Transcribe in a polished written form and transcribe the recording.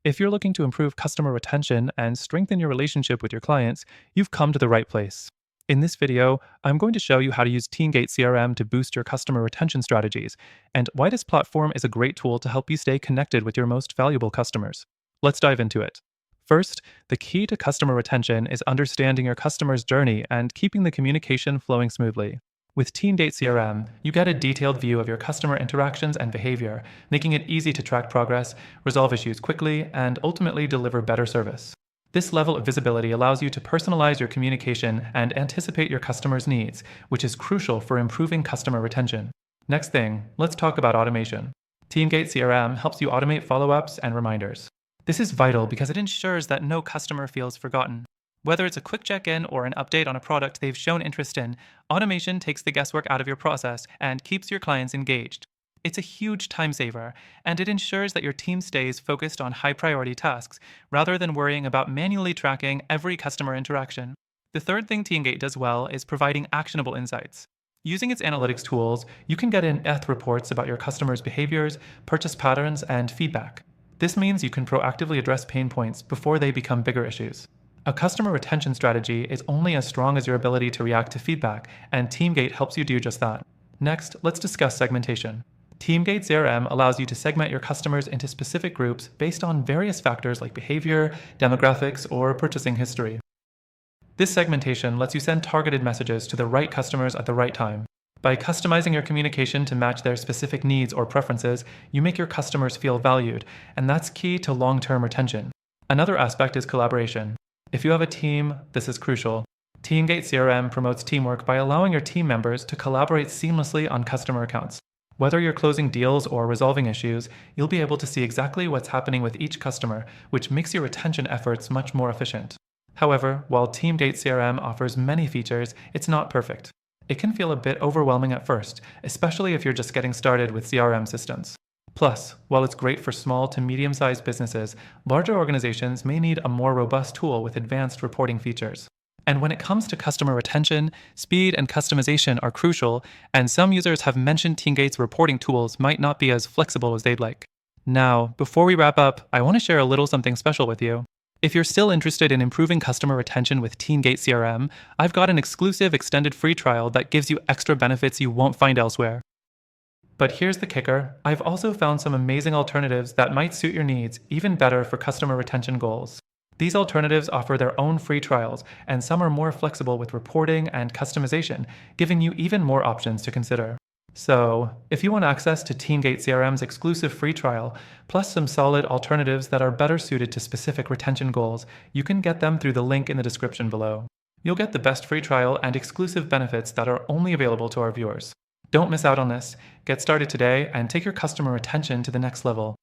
If you're looking to improve customer retention and strengthen your relationship with your clients, you've come to the right place. In this video, I'm going to show you how to use TeamGate CRM to boost your customer retention strategies, and why this platform is a great tool to help you stay connected with your most valuable customers. Let's dive into it. First, the key to customer retention is understanding your customer's journey and keeping the communication flowing smoothly. With TeamGate CRM, you get a detailed view of your customer interactions and behavior, making it easy to track progress, resolve issues quickly, and ultimately deliver better service. This level of visibility allows you to personalize your communication and anticipate your customers' needs, which is crucial for improving customer retention. Next thing, let's talk about automation. TeamGate CRM helps you automate follow-ups and reminders. This is vital because it ensures that no customer feels forgotten. Whether it's a quick check-in or an update on a product they've shown interest in, automation takes the guesswork out of your process and keeps your clients engaged. It's a huge time saver, and it ensures that your team stays focused on high-priority tasks rather than worrying about manually tracking every customer interaction. The third thing TeamGate does well is providing actionable insights. Using its analytics tools, you can get in-depth reports about your customers' behaviors, purchase patterns, and feedback. This means you can proactively address pain points before they become bigger issues. A customer retention strategy is only as strong as your ability to react to feedback, and TeamGate helps you do just that. Next, let's discuss segmentation. TeamGate CRM allows you to segment your customers into specific groups based on various factors like behavior, demographics, or purchasing history. This segmentation lets you send targeted messages to the right customers at the right time. By customizing your communication to match their specific needs or preferences, you make your customers feel valued, and that's key to long-term retention. Another aspect is collaboration. If you have a team, this is crucial. TeamGate CRM promotes teamwork by allowing your team members to collaborate seamlessly on customer accounts. Whether you're closing deals or resolving issues, you'll be able to see exactly what's happening with each customer, which makes your retention efforts much more efficient. However, while TeamGate CRM offers many features, it's not perfect. It can feel a bit overwhelming at first, especially if you're just getting started with CRM systems. Plus, while it's great for small to medium-sized businesses, larger organizations may need a more robust tool with advanced reporting features. And when it comes to customer retention, speed and customization are crucial, and some users have mentioned TeamGate's reporting tools might not be as flexible as they'd like. Now, before we wrap up, I want to share a little something special with you. If you're still interested in improving customer retention with TeamGate CRM, I've got an exclusive extended free trial that gives you extra benefits you won't find elsewhere. But here's the kicker, I've also found some amazing alternatives that might suit your needs even better for customer retention goals. These alternatives offer their own free trials, and some are more flexible with reporting and customization, giving you even more options to consider. So, if you want access to TeamGate CRM's exclusive free trial, plus some solid alternatives that are better suited to specific retention goals, you can get them through the link in the description below. You'll get the best free trial and exclusive benefits that are only available to our viewers. Don't miss out on this. Get started today and take your customer retention to the next level.